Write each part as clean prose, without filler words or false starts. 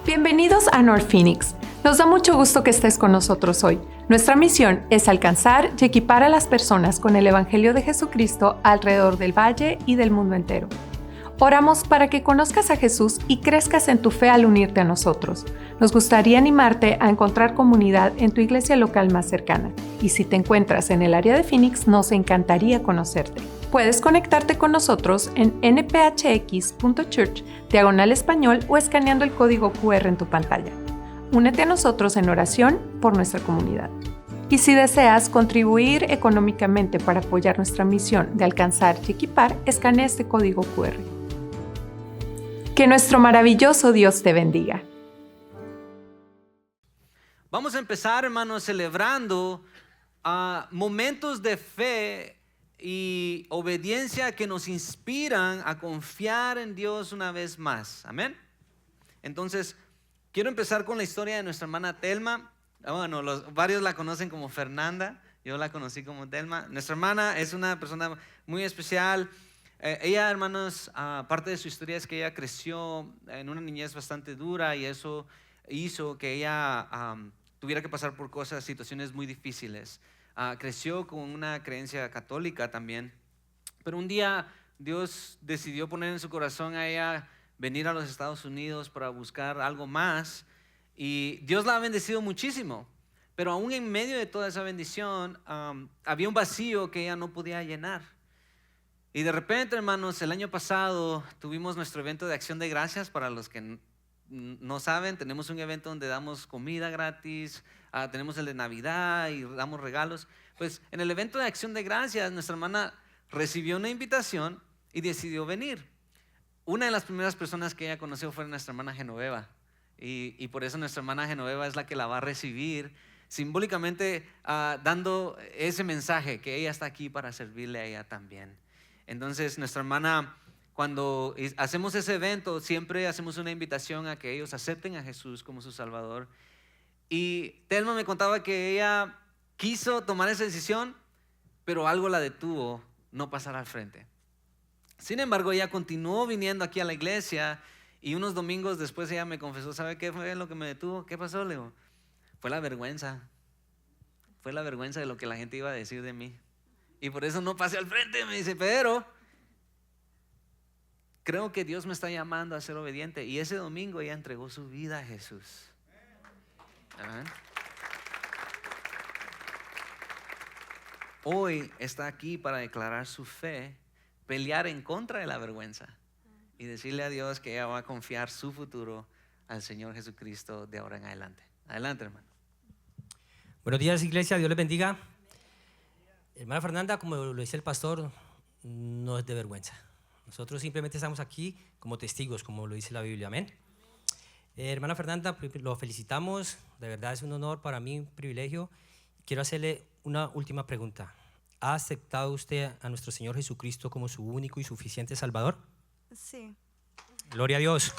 Bienvenidos a North Phoenix. Nos da mucho gusto que estés con nosotros hoy. Nuestra misión es alcanzar y equipar a las personas con el Evangelio de Jesucristo alrededor del valle y del mundo entero. Oramos para que conozcas a Jesús y crezcas en tu fe al unirte a nosotros. Nos gustaría animarte a encontrar comunidad en tu iglesia local más cercana. Y si te encuentras en el área de Phoenix, nos encantaría conocerte. Puedes conectarte con nosotros en nphx.church/español o escaneando el código QR en tu pantalla. Únete a nosotros en oración por nuestra comunidad. Y si deseas contribuir económicamente para apoyar nuestra misión de alcanzar y equipar, escanea este código QR. Que nuestro maravilloso Dios te bendiga. Vamos a empezar, hermanos, celebrando momentos de fe y obediencia que nos inspiran a confiar en Dios una vez más. Amén. Entonces, quiero empezar con la historia de nuestra hermana Telma. Bueno, varios la conocen como Fernanda. Yo la conocí como Telma. Nuestra hermana es una persona muy especial. Ella, hermanos, parte de su historia es que ella creció en una niñez bastante dura y eso hizo que ella tuviera que pasar por situaciones muy difíciles. Creció con una creencia católica también, pero un día Dios decidió poner en su corazón a ella venir a los Estados Unidos para buscar algo más, y Dios la ha bendecido muchísimo, pero aún en medio de toda esa bendición había un vacío que ella no podía llenar. Y de repente, hermanos, el año pasado tuvimos nuestro evento de Acción de Gracias. Para los que no saben, tenemos un evento donde damos comida gratis, tenemos el de Navidad y damos regalos. Pues en el evento de Acción de Gracias, nuestra hermana recibió una invitación y decidió venir. Una de las primeras personas que ella conoció fue nuestra hermana Genoveva, y por eso nuestra hermana Genoveva es la que la va a recibir, simbólicamente dando ese mensaje que ella está aquí para servirle a ella también. Entonces, nuestra hermana, cuando hacemos ese evento, siempre hacemos una invitación a que ellos acepten a Jesús como su Salvador. Y Telma me contaba que ella quiso tomar esa decisión, pero algo la detuvo no pasar al frente. Sin embargo, ella continuó viniendo aquí a la iglesia, y unos domingos después ella me confesó: ¿sabe qué fue lo que me detuvo? ¿Qué pasó, Leo? Fue la vergüenza. Fue la vergüenza de lo que la gente iba a decir de mí. Y por eso no pasé al frente. Me dice, pero creo que Dios me está llamando a ser obediente. Y ese domingo ella entregó su vida a Jesús. Amén. Hoy está aquí para declarar su fe, pelear en contra de la vergüenza y decirle a Dios que ella va a confiar su futuro al Señor Jesucristo de ahora en adelante. Adelante, hermano. Buenos días, iglesia, Dios les bendiga. Hermana Fernanda, como lo dice el pastor, no es de vergüenza. Nosotros simplemente estamos aquí como testigos, como lo dice la Biblia. Amén. Hermana Fernanda, lo felicitamos. De verdad es un honor para mí, un privilegio. Quiero hacerle una última pregunta. ¿Ha aceptado usted a nuestro Señor Jesucristo como su único y suficiente Salvador? Sí. Gloria a Dios.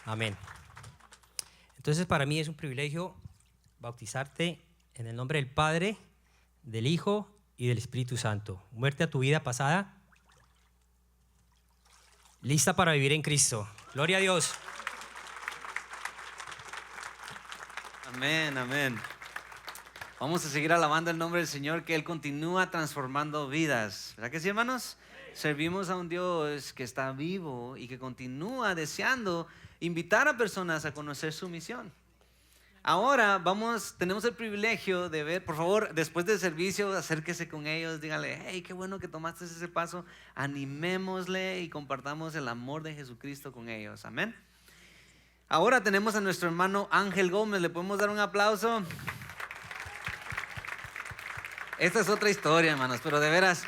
Amén. Entonces, para mí es un privilegio bautizarte en el nombre del Padre, del Hijo y del Espíritu Santo. Muerte a tu vida pasada, lista para vivir en Cristo. Gloria a Dios. Amén, amén. Vamos a seguir alabando el nombre del Señor, que Él continúa transformando vidas. ¿Verdad que sí, hermanos? Servimos a un Dios que está vivo y que continúa deseando invitar a personas a conocer su misión. Ahora tenemos el privilegio de ver, por favor, después del servicio, acérquese con ellos, díganle: hey, qué bueno que tomaste ese paso, animémosle y compartamos el amor de Jesucristo con ellos. Amén. Ahora tenemos a nuestro hermano Ángel Gómez. ¿Le podemos dar un aplauso? Esta es otra historia, hermanos, pero de veras,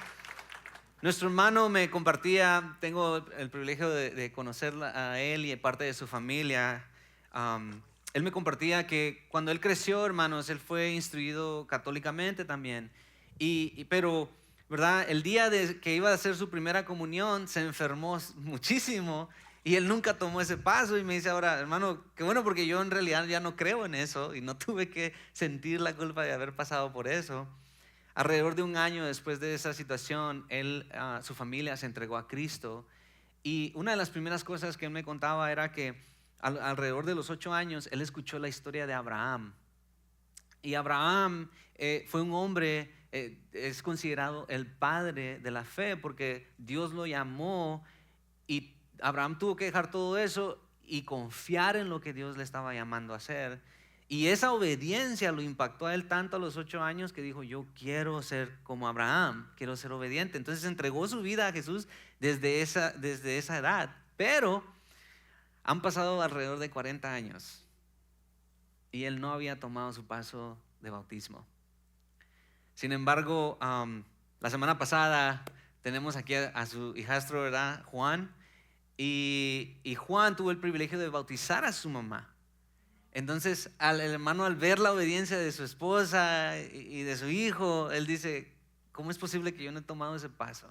nuestro hermano me compartía, tengo el privilegio de conocer a él y parte de su familia. Él me compartía que cuando él creció, hermanos, él fue instruido católicamente también, pero, ¿verdad? El día que iba a hacer su primera comunión, se enfermó muchísimo y él nunca tomó ese paso. Y me dice ahora: hermano, qué bueno, porque yo en realidad ya no creo en eso y no tuve que sentir la culpa de haber pasado por eso. Alrededor de un año después de esa situación, su familia se entregó a Cristo. Y una de las primeras cosas que él me contaba era que alrededor de los 8 años él escuchó la historia de Abraham. Y Abraham fue un hombre, es considerado el padre de la fe, porque Dios lo llamó y Abraham tuvo que dejar todo eso y confiar en lo que Dios le estaba llamando a hacer. Y esa obediencia lo impactó a él tanto a los 8 años que dijo, yo quiero ser como Abraham, quiero ser obediente. Entonces entregó su vida a Jesús desde esa edad. Pero han pasado alrededor de 40 años y él no había tomado su paso de bautismo. Sin embargo, la semana pasada tenemos aquí a su hijastro, ¿verdad? Juan. Y Juan tuvo el privilegio de bautizar a su mamá. Entonces el hermano, al ver la obediencia de su esposa y de su hijo, él dice, ¿cómo es posible que yo no he tomado ese paso?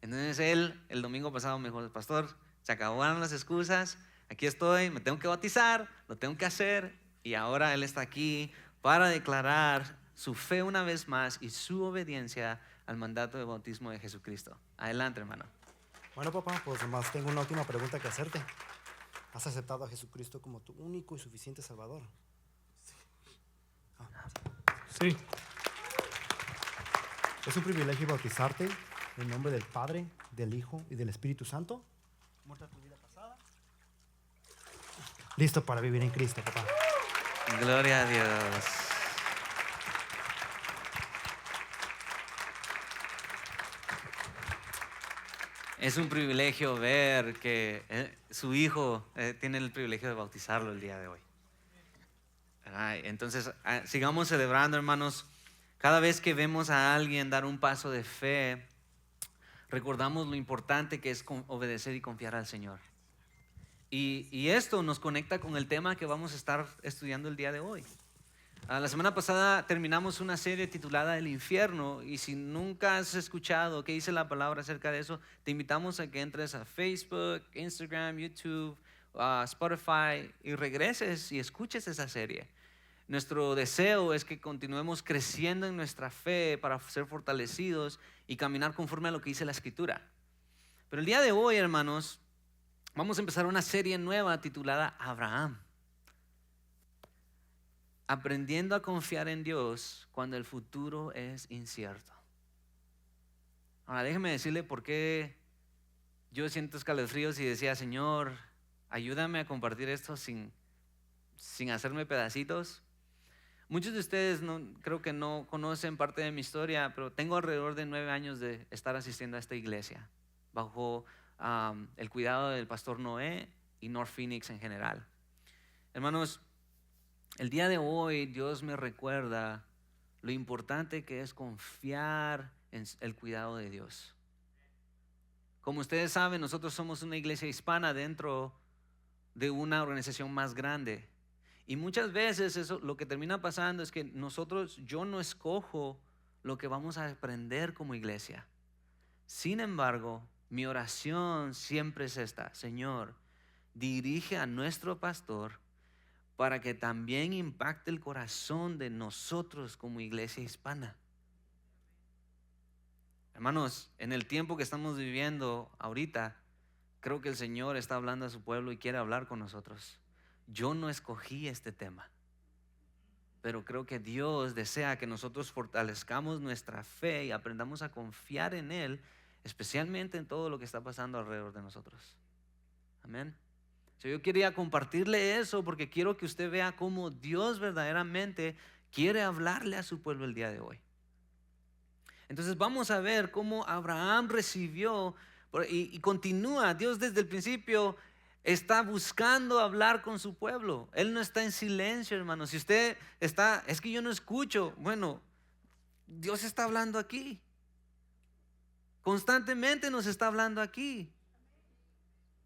Entonces él, el domingo pasado me dijo, pastor, se acabaron las excusas, aquí estoy, me tengo que bautizar, lo tengo que hacer. Y ahora él está aquí para declarar su fe una vez más y su obediencia al mandato de bautismo de Jesucristo. Adelante, hermano. Bueno, papá, pues nomás tengo una última pregunta que hacerte. ¿Has aceptado a Jesucristo como tu único y suficiente Salvador? Sí. ¿Es un privilegio bautizarte en nombre del Padre, del Hijo y del Espíritu Santo? ¿Muerta tu vida pasada? Listo para vivir en Cristo, papá. Gloria a Dios. Es un privilegio ver que su hijo tiene el privilegio de bautizarlo el día de hoy. Entonces, sigamos celebrando, hermanos. Cada vez que vemos a alguien dar un paso de fe, recordamos lo importante que es obedecer y confiar al Señor. Y esto nos conecta con el tema que vamos a estar estudiando el día de hoy. La semana pasada terminamos una serie titulada El Infierno, y si nunca has escuchado qué dice la palabra acerca de eso, te invitamos a que entres a Facebook, Instagram, YouTube, Spotify y regreses y escuches esa serie. Nuestro deseo es que continuemos creciendo en nuestra fe para ser fortalecidos y caminar conforme a lo que dice la Escritura. Pero el día de hoy, hermanos, vamos a empezar una serie nueva titulada Abraham. Aprendiendo a confiar en Dios cuando el futuro es incierto. Ahora déjeme decirle por qué yo siento escalofríos y decía, Señor, ayúdame a compartir esto sin hacerme pedacitos. Muchos de ustedes creo que no conocen parte de mi historia, pero tengo alrededor de 9 años de estar asistiendo a esta iglesia bajo el cuidado del pastor Noé y North Phoenix en general. Hermanos, el día de hoy Dios me recuerda lo importante que es confiar en el cuidado de Dios. Como ustedes saben, nosotros somos una iglesia hispana dentro de una organización más grande. Y muchas veces eso, lo que termina pasando es que yo no escojo lo que vamos a aprender como iglesia. Sin embargo, mi oración siempre es esta: Señor, dirige a nuestro pastor para que también impacte el corazón de nosotros como iglesia hispana. Hermanos, en el tiempo que estamos viviendo ahorita, creo que el Señor está hablando a su pueblo y quiere hablar con nosotros. Yo no escogí este tema, pero creo que Dios desea que nosotros fortalezcamos nuestra fe y aprendamos a confiar en Él, especialmente en todo lo que está pasando alrededor de nosotros. Amén. Yo quería compartirle eso porque quiero que usted vea cómo Dios verdaderamente quiere hablarle a su pueblo el día de hoy. Entonces vamos a ver cómo Abraham recibió y continúa. Dios desde el principio está buscando hablar con su pueblo. Él no está en silencio, hermano. Si usted está, es que yo no escucho. Bueno, Dios está hablando aquí. Constantemente nos está hablando aquí.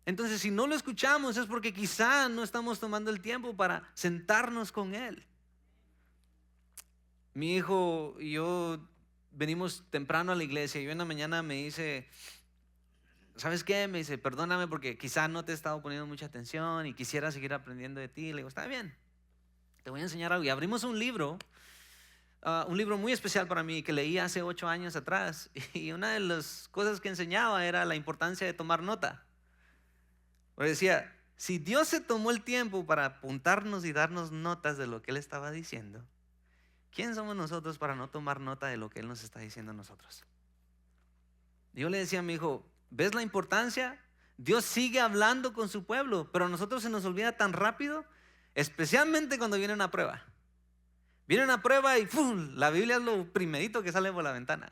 Entonces, si no lo escuchamos es porque quizá no estamos tomando el tiempo para sentarnos con Él. Mi hijo y yo venimos temprano a la iglesia y yo en la mañana me dice, ¿sabes qué? Me dice, perdóname porque quizá no te he estado poniendo mucha atención y quisiera seguir aprendiendo de ti. Le digo, está bien, te voy a enseñar algo. Y abrimos un libro muy especial para mí que leí hace 8 años atrás. Y una de las cosas que enseñaba era la importancia de tomar nota. Porque decía, si Dios se tomó el tiempo para apuntarnos y darnos notas de lo que Él estaba diciendo, ¿quién somos nosotros para no tomar nota de lo que Él nos está diciendo a nosotros? Yo le decía a mi hijo, ¿ves la importancia? Dios sigue hablando con su pueblo, pero a nosotros se nos olvida tan rápido, especialmente cuando viene una prueba. Viene una prueba y ¡pum! La Biblia es lo primerito que sale por la ventana.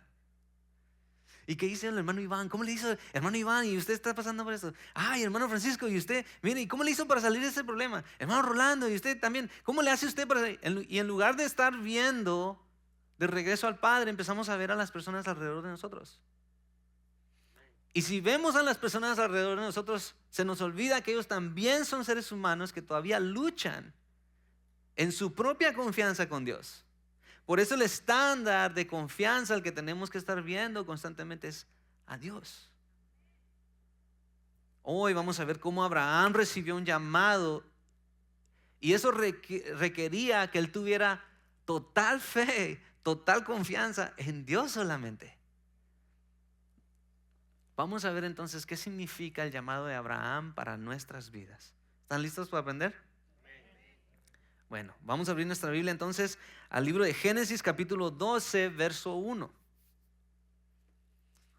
¿Y qué dice el hermano Iván? ¿Cómo le hizo hermano Iván? ¿Y usted está pasando por eso? Ay, hermano Francisco, ¿y usted? Mire, ¿y cómo le hizo para salir de ese problema? Hermano Rolando, ¿y usted también? ¿Cómo le hace usted para salir? Y en lugar de estar viendo de regreso al Padre, empezamos a ver a las personas alrededor de nosotros. Y si vemos a las personas alrededor de nosotros, se nos olvida que ellos también son seres humanos que todavía luchan en su propia confianza con Dios. Por eso el estándar de confianza al que tenemos que estar viendo constantemente es a Dios. Hoy vamos a ver cómo Abraham recibió un llamado y eso requería que él tuviera total fe, total confianza en Dios solamente. Vamos a ver entonces qué significa el llamado de Abraham para nuestras vidas. ¿Están listos para aprender? Bueno, vamos a abrir nuestra Biblia entonces al libro de Génesis capítulo 12, verso 1.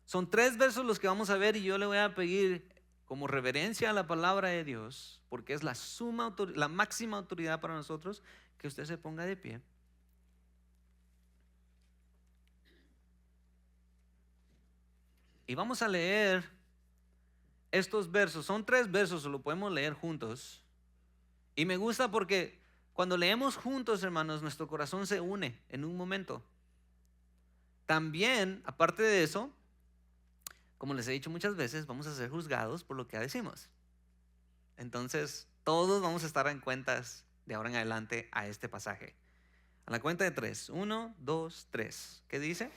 Son 3 versos los que vamos a ver y yo le voy a pedir como reverencia a la palabra de Dios, porque es la máxima autoridad para nosotros, que usted se ponga de pie. Y vamos a leer estos versos. Son 3 versos, lo podemos leer juntos. Y me gusta porque cuando leemos juntos, hermanos, nuestro corazón se une en un momento. También, aparte de eso, como les he dicho muchas veces, vamos a ser juzgados por lo que decimos. Entonces, todos vamos a estar en cuentas de ahora en adelante a este pasaje. A la cuenta de 3. 1, 2, 3. ¿Qué dice?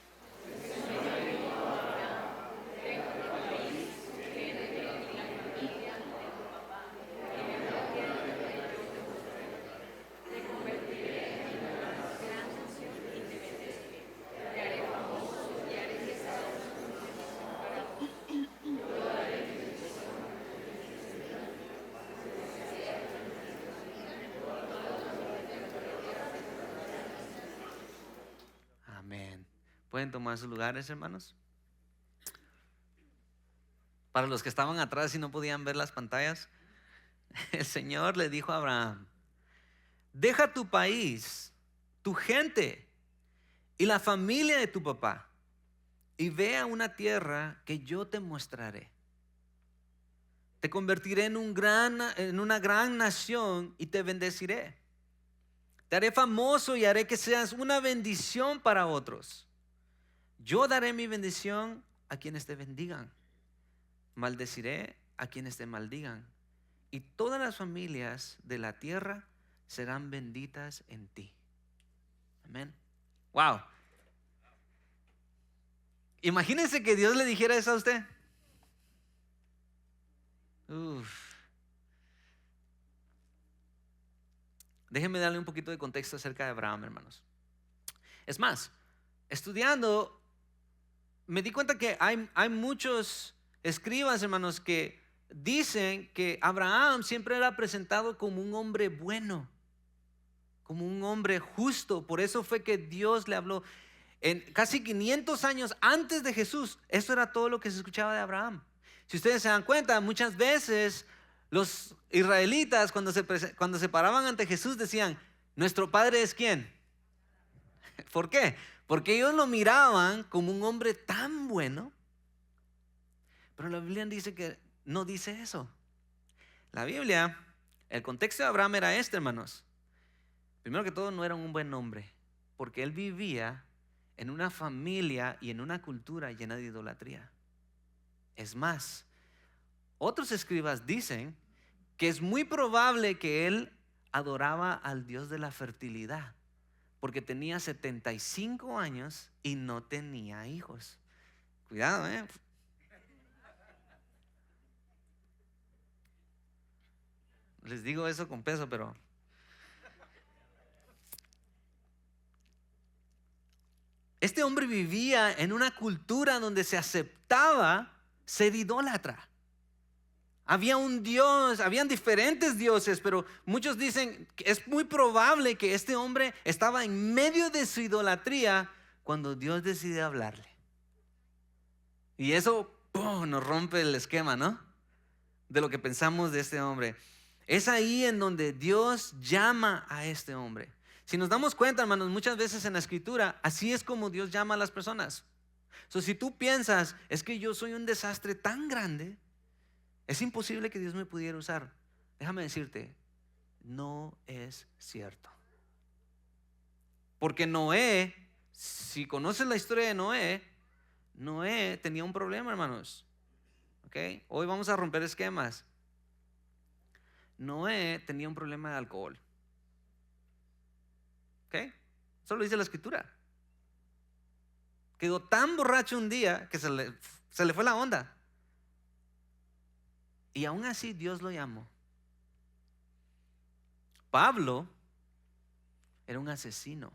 Amén. ¿Pueden tomar sus lugares, hermanos? Para los que estaban atrás y no podían ver las pantallas, el Señor le dijo a Abraham: deja tu país, tu gente y la familia de tu papá y ve a una tierra que yo te mostraré. Te convertiré en una gran nación y te bendeciré. Te haré famoso y haré que seas una bendición para otros. Yo daré mi bendición a quienes te bendigan. Maldeciré a quienes te maldigan. Y todas las familias de la tierra serán benditas en ti. Amén. Wow. Imagínense que Dios le dijera eso a usted. Déjenme darle un poquito de contexto acerca de Abraham, hermanos. Es más, estudiando, me di cuenta que hay muchos escribas, hermanos, que dicen que Abraham siempre era presentado como un hombre bueno, como un hombre justo. Por eso fue que Dios le habló. En casi 500 años antes de Jesús, eso era todo lo que se escuchaba de Abraham. Si ustedes se dan cuenta, muchas veces los israelitas cuando se paraban ante Jesús decían: ¿nuestro padre es quién? ¿Por qué? Porque ellos lo miraban como un hombre tan bueno. Pero la Biblia dice que no dice eso. La Biblia, el contexto de Abraham era este, hermanos. Primero que todo, no era un buen hombre, porque él vivía en una familia y en una cultura llena de idolatría. Es más, otros escribas dicen que es muy probable que él adoraba al Dios de la fertilidad, porque tenía 75 años y no tenía hijos. Cuidado, Les digo eso con peso, pero este hombre vivía en una cultura donde se aceptaba ser idólatra. Había un Dios, habían diferentes dioses, pero muchos dicen que es muy probable que este hombre estaba en medio de su idolatría cuando Dios decide hablarle. Y eso ¡pum!, nos rompe el esquema, ¿no? De lo que pensamos de este hombre. Es ahí en donde Dios llama a este hombre. Si nos damos cuenta, hermanos, muchas veces en la escritura, así es como Dios llama a las personas. Si tú piensas, es que yo soy un desastre tan grande, es imposible que Dios me pudiera usar. Déjame decirte, no es cierto. Porque Noé, si conoces la historia de Noé tenía un problema, hermanos. ¿Okay? Hoy vamos a romper esquemas. Noé tenía un problema de alcohol. ¿Okay? Eso lo dice la escritura. Quedó tan borracho un día que se le fue la onda. Y aún así Dios lo llamó. Pablo era un asesino.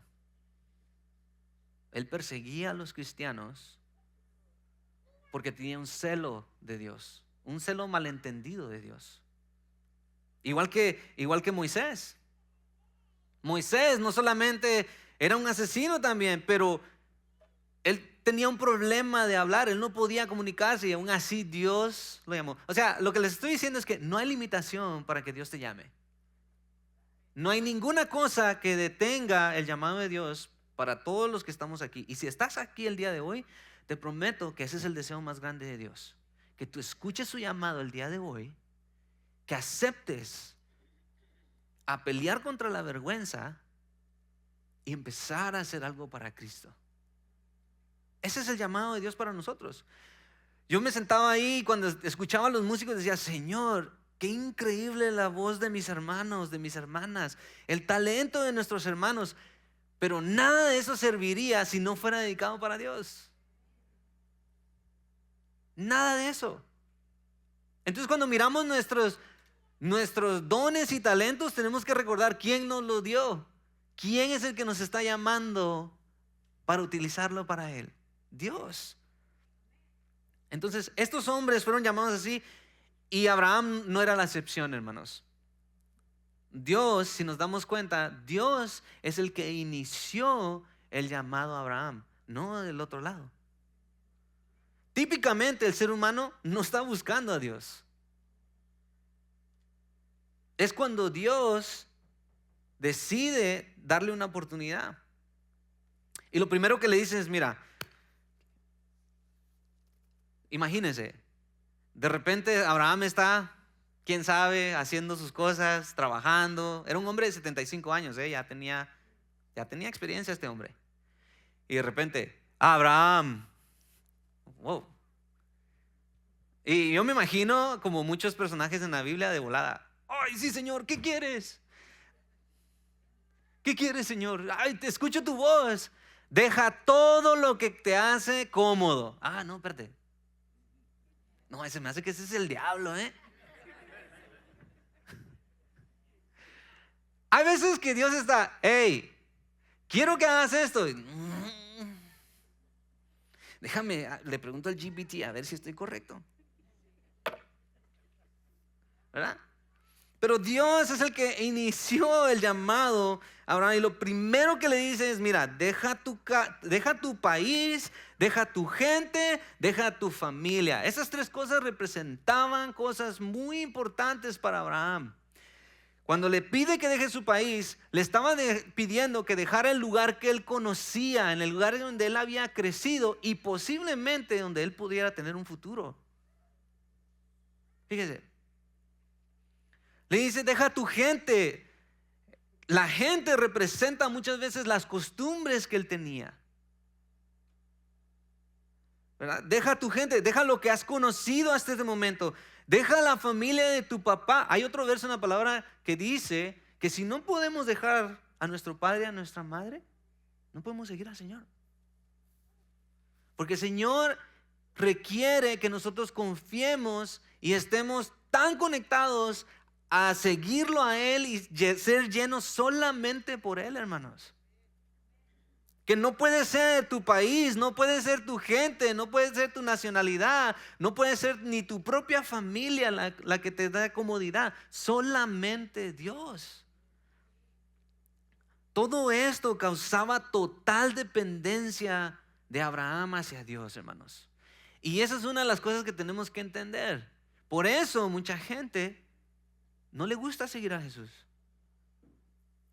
Él perseguía a los cristianos porque tenía un celo de Dios, un celo malentendido de Dios. Igual que Moisés. Moisés no solamente era un asesino también, pero él tenía un problema de hablar, él no podía comunicarse y aún así Dios lo llamó. O sea, lo que les estoy diciendo es que no hay limitación para que Dios te llame. No hay ninguna cosa que detenga el llamado de Dios para todos los que estamos aquí. Y si estás aquí el día de hoy, te prometo que ese es el deseo más grande de Dios. Que tú escuches su llamado el día de hoy, que aceptes a pelear contra la vergüenza y empezar a hacer algo para Cristo. Ese es el llamado de Dios para nosotros. Yo me sentaba ahí cuando escuchaba a los músicos, decía, Señor, qué increíble la voz de mis hermanos, de mis hermanas, el talento de nuestros hermanos, pero nada de eso serviría si no fuera dedicado para Dios. Nada de eso. Entonces cuando miramos nuestros dones y talentos, tenemos que recordar quién nos lo dio, quién es el que nos está llamando para utilizarlo para Él. Dios. Entonces estos hombres fueron llamados así y Abraham no era la excepción, hermanos. Dios, si nos damos cuenta, Dios es el que inició el llamado a Abraham, no del otro lado. Típicamente el ser humano no está buscando a Dios. Es cuando Dios decide darle una oportunidad. Y lo primero que le dice es, mira, imagínense, de repente Abraham está, quién sabe, haciendo sus cosas, trabajando. Era un hombre de 75 años, ya tenía experiencia este hombre. Y de repente, Abraham, wow. Y yo me imagino como muchos personajes en la Biblia de volada. Ay, sí, Señor, ¿qué quieres? ¿Qué quieres, Señor? Ay, te escucho tu voz. Deja todo lo que te hace cómodo. Ah, no, espérate. No, ese me hace que ese es el diablo, Hay veces que Dios está, hey, quiero que hagas esto. Déjame, le pregunto al GPT a ver si estoy correcto. ¿Verdad? Pero Dios es el que inició el llamado a Abraham y lo primero que le dice es, mira, deja tu país, deja tu gente, deja tu familia. Esas tres cosas representaban cosas muy importantes para Abraham. Cuando le pide que deje su país, le estaba pidiendo que dejara el lugar que él conocía, en el lugar donde él había crecido y posiblemente donde él pudiera tener un futuro. Fíjese. Le dice, deja tu gente. La gente representa muchas veces las costumbres que él tenía. ¿Verdad? Deja tu gente, deja lo que has conocido hasta este momento. Deja la familia de tu papá. Hay otro verso en la palabra que dice que si no podemos dejar a nuestro padre, a nuestra madre, no podemos seguir al Señor. Porque el Señor requiere que nosotros confiemos y estemos tan conectados a seguirlo a Él y ser llenos solamente por Él, hermanos. Que no puede ser tu país, no puede ser tu gente, no puede ser tu nacionalidad, no puede ser ni tu propia familia la que te da comodidad, solamente Dios. Todo esto causaba total dependencia de Abraham hacia Dios, hermanos. Y esa es una de las cosas que tenemos que entender. Por eso mucha gente no le gusta seguir a Jesús,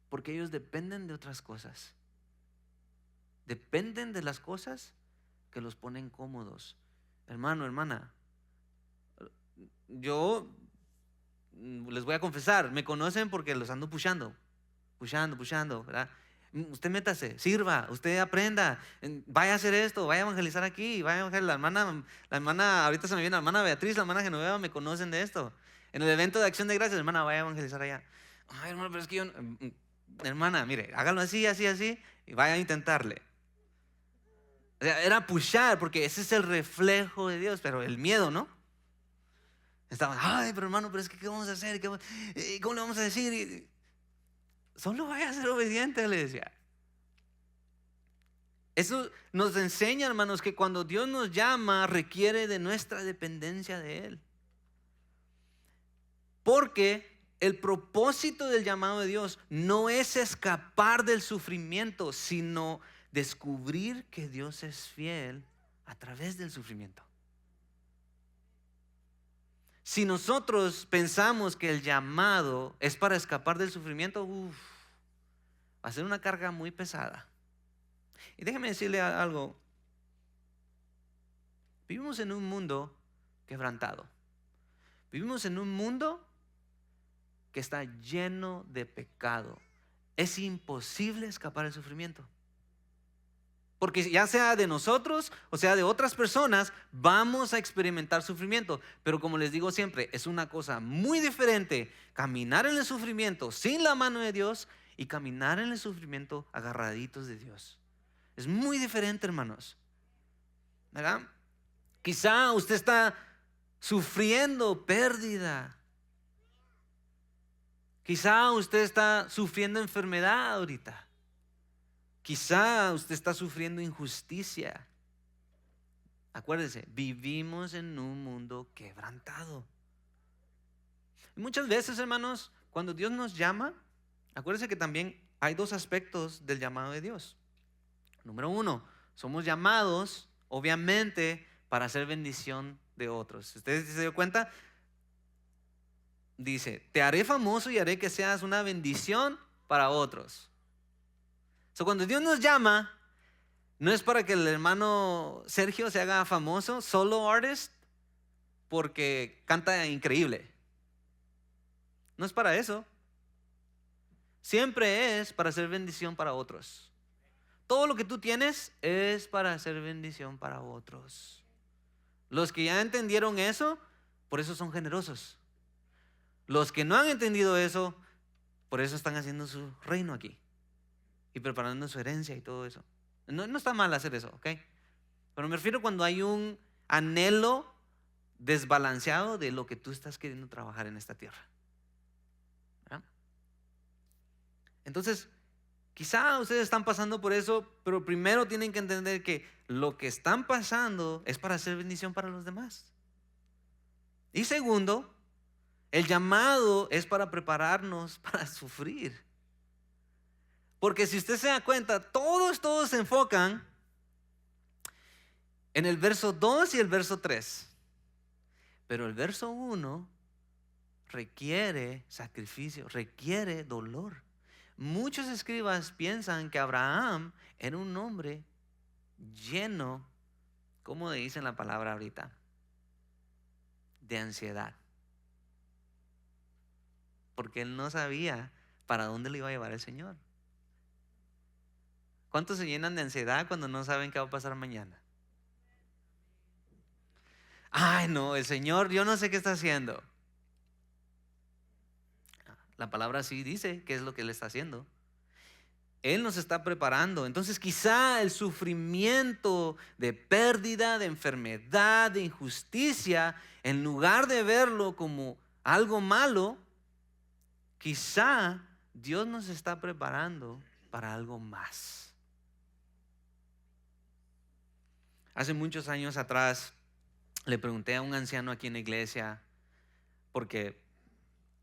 porque ellos dependen de otras cosas. Dependen de las cosas que los ponen cómodos. Hermano, hermana, yo les voy a confesar, me conocen porque los ando pushando, ¿verdad? Usted métase, sirva, usted aprenda, vaya a hacer esto, vaya a evangelizar aquí, vaya a evangelizar. La hermana, ahorita se me viene la hermana Beatriz, la hermana Genoveva, me conocen de esto. En el evento de Acción de Gracias, hermana, vaya a evangelizar allá. Ay, hermano, pero es que yo, hermana, mire, hágalo así, y vaya a intentarle. O sea, era pushar, porque ese es el reflejo de Dios, pero el miedo, ¿no? Estaban, ay, pero hermano, pero es que ¿qué vamos a hacer? ¿Cómo le vamos a decir? Solo vaya a ser obediente, le decía. Eso nos enseña, hermanos, que cuando Dios nos llama, requiere de nuestra dependencia de Él. Porque el propósito del llamado de Dios no es escapar del sufrimiento, sino descubrir que Dios es fiel a través del sufrimiento. Si nosotros pensamos que el llamado es para escapar del sufrimiento, va a ser una carga muy pesada. Y déjeme decirle algo. Vivimos en un mundo quebrantado. Vivimos en un mundo que está lleno de pecado. Es imposible escapar del sufrimiento. Porque ya sea de nosotros o sea de otras personas, vamos a experimentar sufrimiento. Pero como les digo siempre, es una cosa muy diferente caminar en el sufrimiento sin la mano de Dios y caminar en el sufrimiento agarraditos de Dios. Es muy diferente, hermanos, ¿verdad? Quizá usted está sufriendo pérdida. Quizá usted está sufriendo enfermedad ahorita. Quizá usted está sufriendo injusticia. Acuérdese, vivimos en un mundo quebrantado. Y muchas veces, hermanos, cuando Dios nos llama, acuérdese que también hay dos aspectos del llamado de Dios. Número uno, somos llamados, obviamente, para hacer bendición de otros. ¿Usted se dio cuenta? Dice, te haré famoso y haré que seas una bendición para otros. Cuando Dios nos llama, no es para que el hermano Sergio se haga famoso, solo artist, porque canta increíble. No es para eso. Siempre es para hacer bendición para otros. Todo lo que tú tienes es para hacer bendición para otros. Los que ya entendieron eso, por eso son generosos. Los que no han entendido eso, por eso están haciendo su reino aquí y preparando su herencia y todo eso. No está mal hacer eso, ¿ok? Pero me refiero cuando hay un anhelo desbalanceado de lo que tú estás queriendo trabajar en esta tierra. ¿Verdad? Entonces, quizá ustedes están pasando por eso, pero primero tienen que entender que lo que están pasando es para hacer bendición para los demás. Y segundo, el llamado es para prepararnos para sufrir. Porque si usted se da cuenta, todos se enfocan en el verso 2 y el verso 3. Pero el verso 1 requiere sacrificio, requiere dolor. Muchos escribas piensan que Abraham era un hombre lleno, ¿cómo dicen la palabra ahorita? De ansiedad. Porque él no sabía para dónde le iba a llevar el Señor. ¿Cuántos se llenan de ansiedad cuando no saben qué va a pasar mañana? Ay, no, el Señor, yo no sé qué está haciendo. La palabra sí dice qué es lo que Él está haciendo. Él nos está preparando. Entonces quizá el sufrimiento de pérdida, de enfermedad, de injusticia, en lugar de verlo como algo malo, quizá Dios nos está preparando para algo más. Hace muchos años atrás le pregunté a un anciano aquí en la iglesia, porque,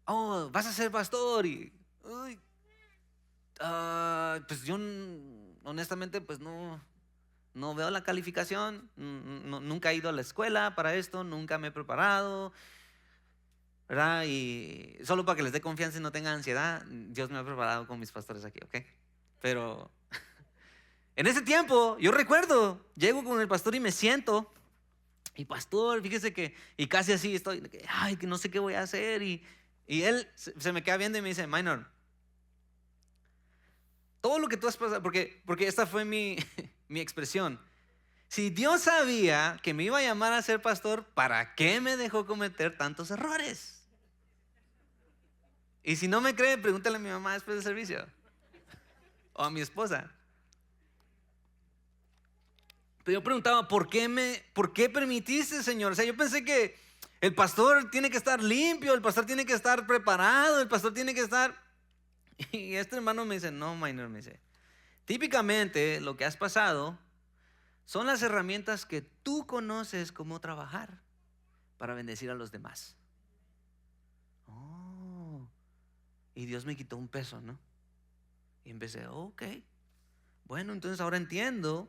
oh, vas a ser pastor y, uy, pues yo honestamente pues no veo la calificación, nunca he ido a la escuela para esto, nunca me he preparado, ¿verdad? Y solo para que les dé confianza y no tengan ansiedad, Dios me ha preparado con mis pastores aquí, ¿ok? Pero en ese tiempo, yo recuerdo, llego con el pastor y me siento, y pastor, fíjese que, y casi así estoy, ay, que no sé qué voy a hacer, y él se me queda viendo y me dice, Minor, todo lo que tú has pasado, porque esta fue mi expresión. Si Dios sabía que me iba a llamar a ser pastor, ¿para qué me dejó cometer tantos errores? Y si no me cree, pregúntale a mi mamá después del servicio, o a mi esposa. Pero yo preguntaba, ¿por qué permitiste, Señor? O sea, yo pensé que el pastor tiene que estar limpio, el pastor tiene que estar preparado, el pastor tiene que estar... Y este hermano me dice, no, Minor, me dice, típicamente lo que has pasado son las herramientas que tú conoces cómo trabajar para bendecir a los demás. Oh, y Dios me quitó un peso, ¿no? Y empecé, ok, bueno, entonces ahora entiendo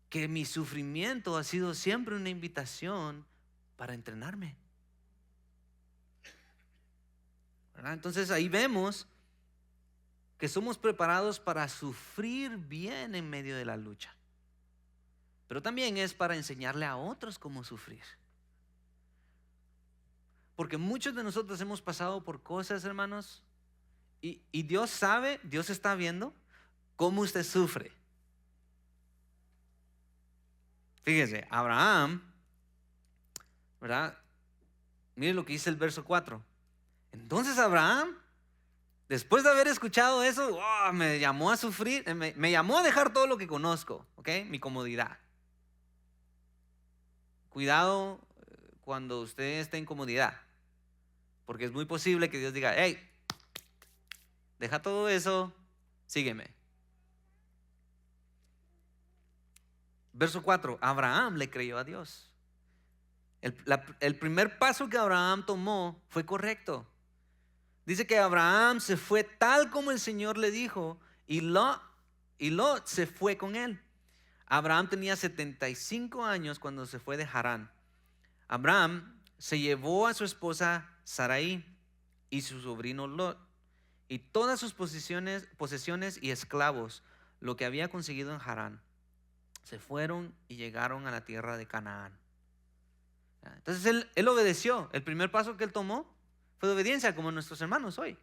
que mi sufrimiento ha sido siempre una invitación para entrenarme, ¿verdad? Entonces ahí vemos que somos preparados para sufrir bien en medio de la lucha, pero también es para enseñarle a otros cómo sufrir. Porque muchos de nosotros hemos pasado por cosas, hermanos, y Dios sabe, Dios está viendo cómo usted sufre. Fíjese, Abraham, ¿verdad? Mire lo que dice el verso 4. Entonces Abraham, después de haber escuchado eso, me llamó a sufrir, me llamó a dejar todo lo que conozco, ¿ok? Mi comodidad. Cuidado cuando usted esté en comodidad, porque es muy posible que Dios diga, hey, deja todo eso, sígueme. Verso 4, Abraham le creyó a Dios. El primer paso que Abraham tomó fue correcto. Dice que Abraham se fue tal como el Señor le dijo, y Lot se fue con él. Abraham tenía 75 años cuando se fue de Harán. Abraham se llevó a su esposa Sarai y su sobrino Lot y todas sus posesiones y esclavos, lo que había conseguido en Harán. Se fueron y llegaron a la tierra de Canaán. Entonces él obedeció. El primer paso que él tomó fue de obediencia, como nuestros hermanos hoy.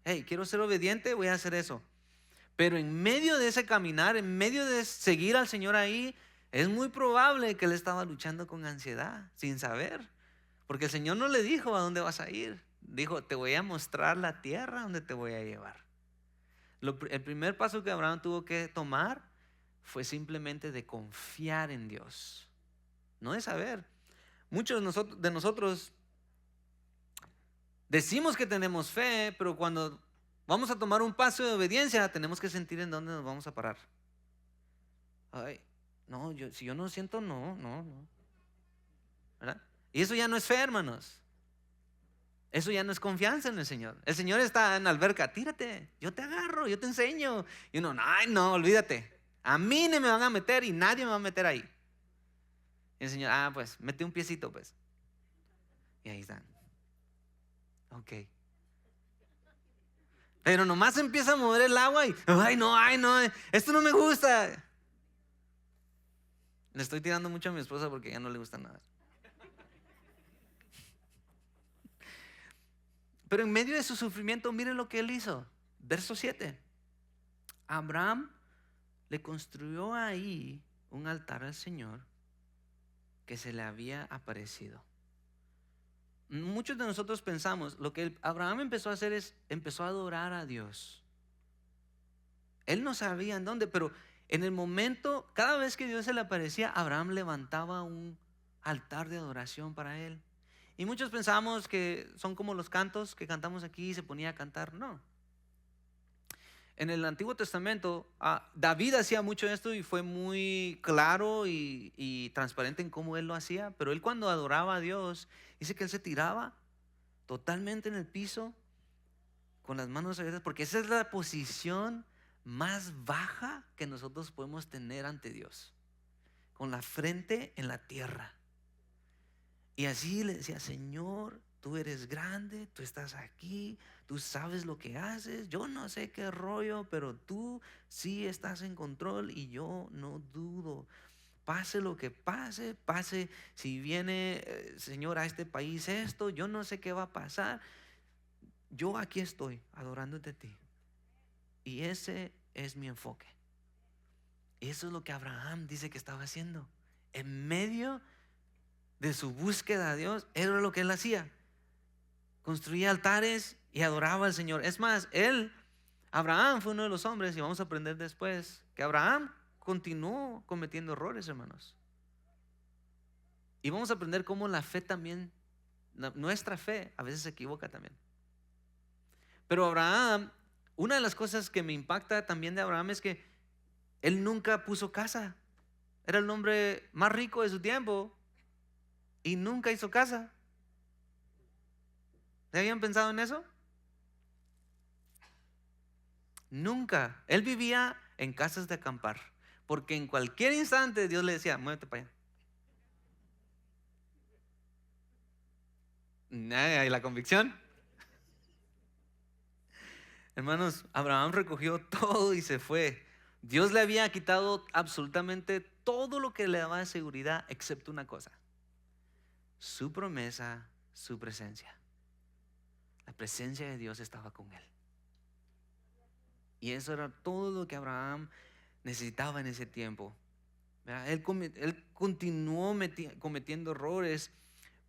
Hey, quiero ser obediente, voy a hacer eso. Pero en medio de ese caminar, en medio de seguir al Señor ahí, es muy probable que él estaba luchando con ansiedad, sin saber. Porque el Señor no le dijo a dónde vas a ir. Dijo, te voy a mostrar la tierra donde te voy a llevar. El primer paso que Abraham tuvo que tomar fue simplemente de confiar en Dios, no de saber. Muchos de nosotros decimos que tenemos fe, pero cuando vamos a tomar un paso de obediencia, tenemos que sentir en dónde nos vamos a parar. Ay, no, si yo no siento, no. ¿Verdad? Y eso ya no es fe, hermanos. Eso ya no es confianza en el Señor. El Señor está en la alberca, tírate, yo te agarro, yo te enseño. Y uno, ay, no, olvídate. A mí no me van a meter y nadie me va a meter ahí. Y el Señor, pues, mete un piecito, pues. Y ahí están. Ok. Pero nomás empieza a mover el agua y, ay, no, esto no me gusta. Le estoy tirando mucho a mi esposa porque ya no le gusta nada. Pero en medio de su sufrimiento, miren lo que él hizo. Verso 7. Abraham le construyó ahí un altar al Señor que se le había aparecido. Muchos de nosotros pensamos, lo que Abraham empezó a hacer es, empezó a adorar a Dios. Él no sabía en dónde, pero en el momento, cada vez que Dios se le aparecía, Abraham levantaba un altar de adoración para él. Y muchos pensamos que son como los cantos que cantamos aquí y se ponía a cantar. No. En el Antiguo Testamento, David hacía mucho esto y fue muy claro y transparente en cómo él lo hacía, pero él cuando adoraba a Dios, dice que él se tiraba totalmente en el piso con las manos abiertas, porque esa es la posición más baja que nosotros podemos tener ante Dios, con la frente en la tierra. Y así le decía: Señor, tú eres grande, tú estás aquí, tú sabes lo que haces, yo no sé qué rollo, pero tú sí estás en control y yo no dudo. Pase lo que pase, pase si viene, Señor, a este país esto, yo no sé qué va a pasar. Yo aquí estoy adorándote a ti. Y ese es mi enfoque. Y eso es lo que Abraham dice que estaba haciendo. En medio de su búsqueda a Dios, era lo que él hacía. Construía altares y adoraba al Señor. Es más, Abraham fue uno de los hombres, y vamos a aprender después, que Abraham continuó cometiendo errores, hermanos. Y vamos a aprender cómo la fe también, nuestra fe a veces se equivoca también. Pero Abraham, una de las cosas que me impacta también de Abraham es que él nunca puso casa. Era el hombre más rico de su tiempo y nunca hizo casa. ¿Se habían pensado en eso? Nunca. Él vivía en casas de acampar, porque en cualquier instante Dios le decía: muévete para allá. ¿Y la convicción? Hermanos, Abraham recogió todo y se fue. Dios le había quitado absolutamente todo lo que le daba seguridad, excepto una cosa: su promesa, su presencia. La presencia de Dios estaba con él. Y eso era todo lo que Abraham necesitaba en ese tiempo. Él continuó cometiendo errores,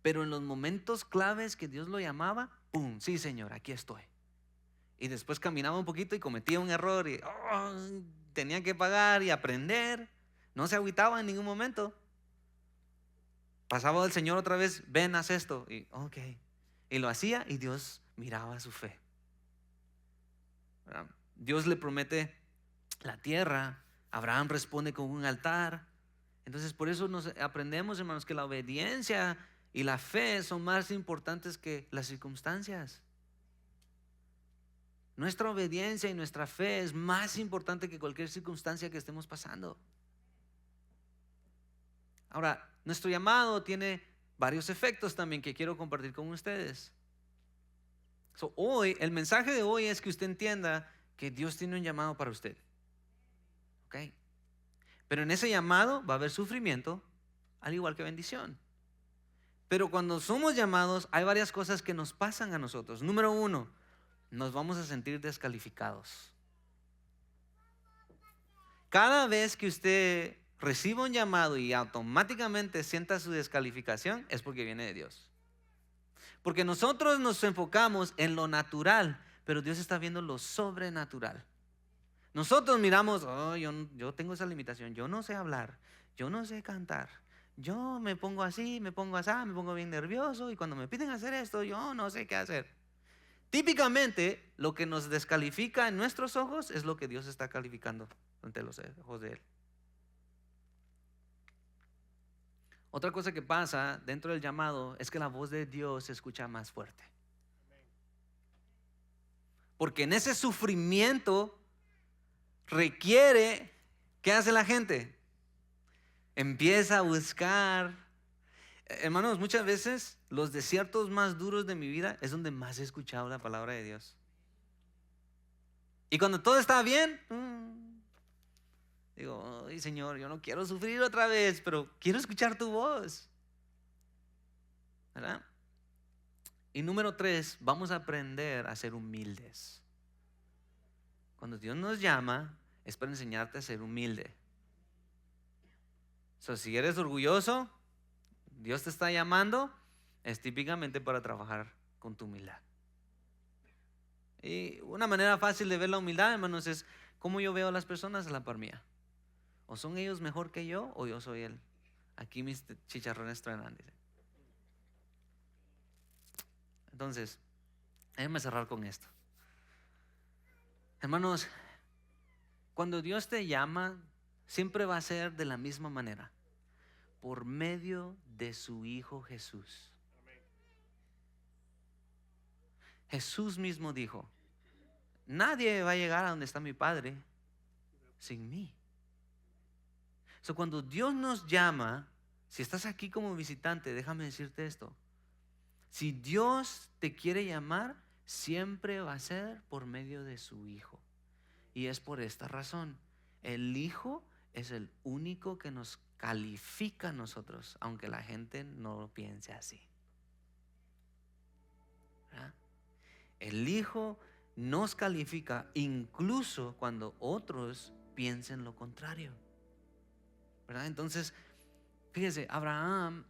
pero en los momentos claves que Dios lo llamaba, ¡pum! Sí, Señor, aquí estoy. Y después caminaba un poquito y cometía un error y tenía que pagar y aprender. No se agüitaba en ningún momento. Pasaba el Señor otra vez: ven, haz esto. Y ok. Y lo hacía, y Dios miraba su fe. Dios le promete la tierra. Abraham responde con un altar. Entonces, por eso nos aprendemos, hermanos, que la obediencia y la fe son más importantes que las circunstancias. Nuestra obediencia y nuestra fe es más importante que cualquier circunstancia que estemos pasando. Ahora, nuestro llamado tiene varios efectos también que quiero compartir con ustedes. Hoy, el mensaje de hoy es que usted entienda que Dios tiene un llamado para usted. ¿Ok? Pero en ese llamado va a haber sufrimiento, al igual que bendición. Pero cuando somos llamados, hay varias cosas que nos pasan a nosotros. Número 1, nos vamos a sentir descalificados. Cada vez que usted reciba un llamado y automáticamente sienta su descalificación, es porque viene de Dios. Porque nosotros nos enfocamos en lo natural, pero Dios está viendo lo sobrenatural. Nosotros miramos: yo tengo esa limitación, yo no sé hablar, yo no sé cantar, yo me pongo así, me pongo así, me pongo bien nervioso, y cuando me piden hacer esto, yo no sé qué hacer. Típicamente, lo que nos descalifica en nuestros ojos es lo que Dios está calificando ante los ojos de Él. Otra cosa que pasa dentro del llamado es que la voz de Dios se escucha más fuerte. Porque en ese sufrimiento requiere, ¿qué hace la gente? Empieza a buscar. Hermanos, muchas veces los desiertos más duros de mi vida es donde más he escuchado la palabra de Dios. Y cuando todo está bien, digo: ay, Señor, yo no quiero sufrir otra vez, pero quiero escuchar tu voz. ¿Verdad? Y número 3, vamos a aprender a ser humildes. Cuando Dios nos llama, es para enseñarte a ser humilde. Si eres orgulloso, Dios te está llamando, es típicamente para trabajar con tu humildad. Y una manera fácil de ver la humildad, hermanos, es cómo yo veo a las personas a la par mía. O son ellos mejor que yo, o yo soy él. Aquí mis chicharrones truenan, dice. Entonces, déjenme cerrar con esto. Hermanos, Cuando Dios te llama, siempre va a ser de la misma manera, por medio de su Hijo Jesús. Jesús mismo dijo: nadie va a llegar a donde está mi Padre sin mí. Cuando Dios nos llama, si estás aquí como visitante, déjame decirte esto: si Dios te quiere llamar, siempre va a ser por medio de su Hijo. Y es por esta razón: el Hijo es el único que nos califica a nosotros, aunque la gente no lo piense así. ¿verdad? El Hijo nos califica incluso cuando otros piensen lo contrario, ¿verdad? Entonces, fíjese, Abraham,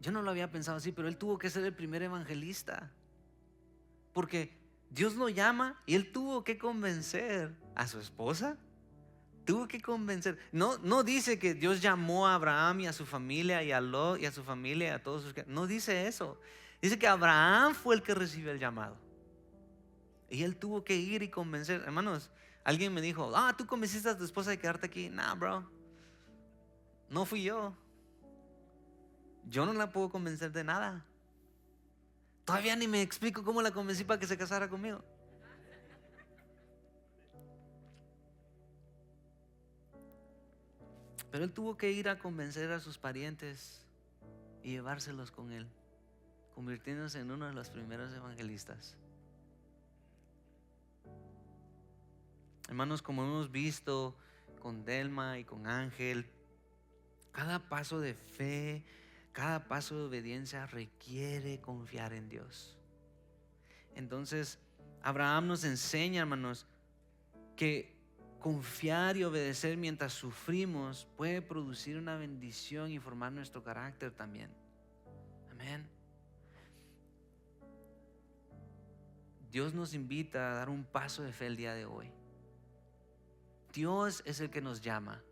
yo no lo había pensado así, pero él tuvo que ser el primer evangelista, porque Dios lo llama y él tuvo que convencer a su esposa. Tuvo que convencer. No dice que Dios llamó a Abraham y a su familia y a Lot y a su familia y a todos sus. No dice eso. Dice que Abraham fue el que recibió el llamado. Y él tuvo que ir y convencer. Hermanos, alguien me dijo: tú convenciste a tu esposa de quedarte aquí. Nah, bro. No fui yo. Yo no la puedo convencer de nada. Todavía ni me explico cómo la convencí para que se casara conmigo. Pero él tuvo que ir a convencer a sus parientes y llevárselos con él, convirtiéndose en uno de los primeros evangelistas. Hermanos, como hemos visto con Delma y con Ángel, cada paso de fe, cada paso de obediencia requiere confiar en Dios. Entonces, Abraham nos enseña, hermanos, que confiar y obedecer mientras sufrimos puede producir una bendición y formar nuestro carácter también. Amén. Dios nos invita a dar un paso de fe el día de hoy. Dios es el que nos llama.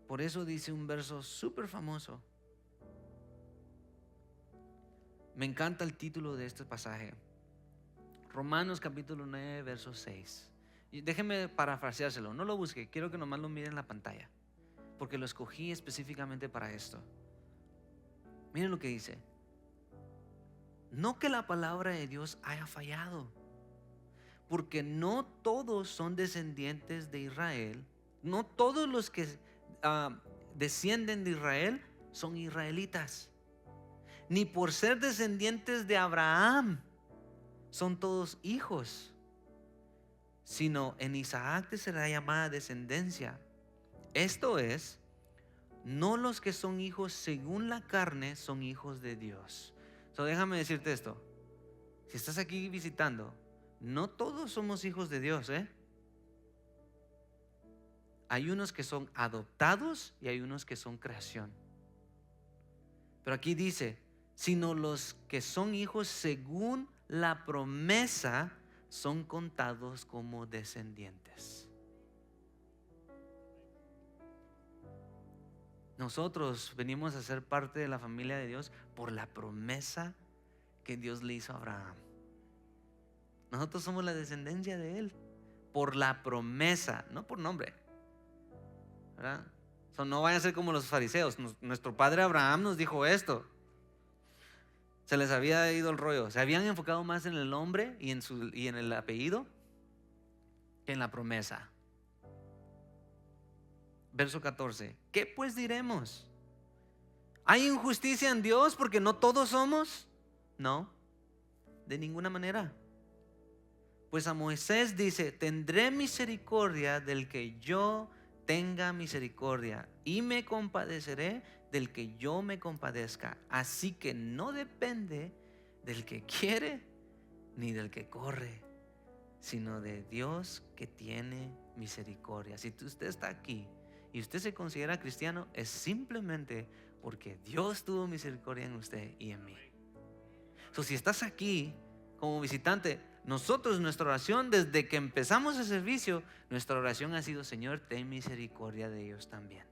Por eso dice un verso súper famoso. Me encanta el título de este pasaje. Romanos capítulo 9, verso 6. Déjeme parafraseárselo, no lo busque, quiero que nomás lo mire en la pantalla, porque lo escogí específicamente para esto. Miren lo que dice: no que la palabra de Dios haya fallado, porque no todos son descendientes de Israel, no todos los que descienden de Israel son israelitas, ni por ser descendientes de Abraham son todos hijos, sino en Isaac te será llamada descendencia. Esto es, no los que son hijos según la carne son hijos de Dios. Déjame decirte esto: si estás aquí visitando, no todos somos hijos de Dios, Hay unos que son adoptados y hay unos que son creación. Pero aquí dice, sino los que son hijos según la promesa son contados como descendientes. Nosotros venimos a ser parte de la familia de Dios por la promesa que Dios le hizo a Abraham. Nosotros somos la descendencia de él por la promesa, no por nombre, ¿verdad? No vayan a ser como los fariseos. Nuestro padre Abraham nos dijo esto. Se les había ido el rollo. Se habían enfocado más en el nombre y en el apellido que en la promesa. Verso 14. ¿Qué pues diremos? ¿Hay injusticia en Dios porque no todos somos? No, de ninguna manera. Pues a Moisés dice: tendré misericordia del que yo tenga misericordia y me compadeceré del que yo me compadezca. Así que no depende del que quiere ni del que corre, sino de Dios que tiene misericordia. Si usted está aquí y usted se considera cristiano, es simplemente porque Dios tuvo misericordia en usted y en mí. Si estás aquí como visitante, nuestra oración desde que empezamos el servicio, nuestra oración ha sido: Señor, ten misericordia de ellos también.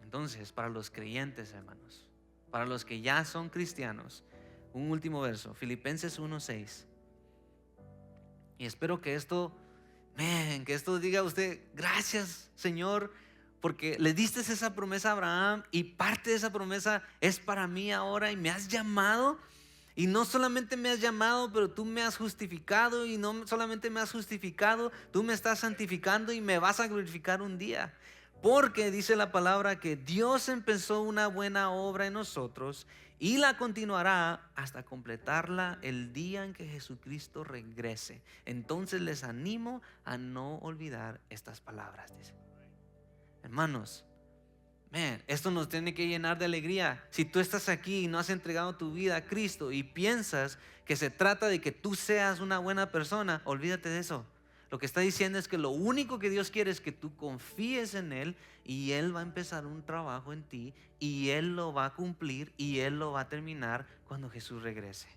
Entonces, para los creyentes, hermanos, para los que ya son cristianos, un último verso, Filipenses 1:6. Y espero que esto diga a usted, gracias Señor, porque le diste esa promesa a Abraham y parte de esa promesa es para mí ahora y me has llamado. Y no solamente me has llamado, pero tú me has justificado, y no solamente me has justificado, tú me estás santificando y me vas a glorificar un día. Porque dice la palabra que Dios empezó una buena obra en nosotros y la continuará hasta completarla el día en que Jesucristo regrese. Entonces les animo a no olvidar estas palabras, dice. Hermanos, esto nos tiene que llenar de alegría. Si tú estás aquí y no has entregado tu vida a Cristo y piensas que se trata de que tú seas una buena persona, olvídate de eso. Lo que está diciendo es que lo único que Dios quiere es que tú confíes en Él, y Él va a empezar un trabajo en ti y Él lo va a cumplir y Él lo va a terminar cuando Jesús regrese.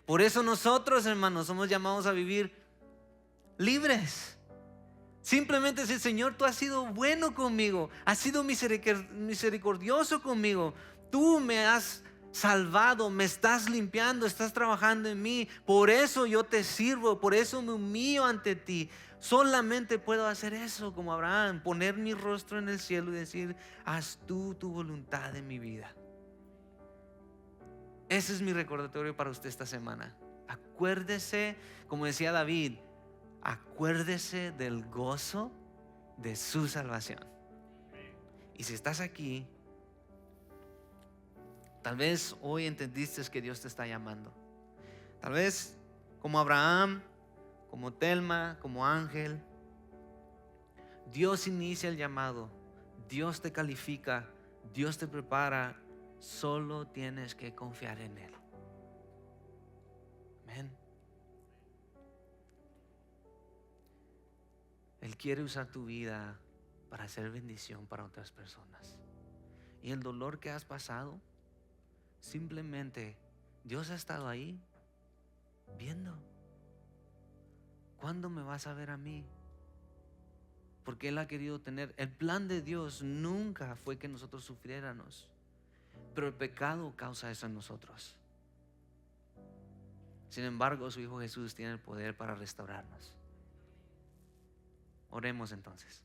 Por eso nosotros, hermanos, somos llamados a vivir libres. Simplemente decir, Señor, tú has sido bueno conmigo, has sido misericordioso conmigo, tú me has salvado, me estás limpiando, estás trabajando en mí, por eso yo te sirvo, por eso me humillo ante ti. Solamente puedo hacer eso como Abraham, poner mi rostro en el cielo y decir, haz tú tu voluntad en mi vida. Ese es mi recordatorio para usted esta semana. Acuérdese, como decía David, acuérdese del gozo de su salvación. Y si estás aquí, tal vez hoy entendiste que Dios te está llamando. Tal vez como Abraham, como Telma, como Ángel, Dios inicia el llamado, Dios te califica, Dios te prepara. Solo tienes que confiar en Él. Amén. Él quiere usar tu vida para hacer bendición para otras personas. Y el dolor que has pasado, simplemente Dios ha estado ahí viendo. ¿Cuándo me vas a ver a mí? Porque Él ha querido tener. El plan de Dios nunca fue que nosotros sufriéramos, pero el pecado causa eso en nosotros. Sin embargo, su Hijo Jesús tiene el poder para restaurarnos. Oremos entonces.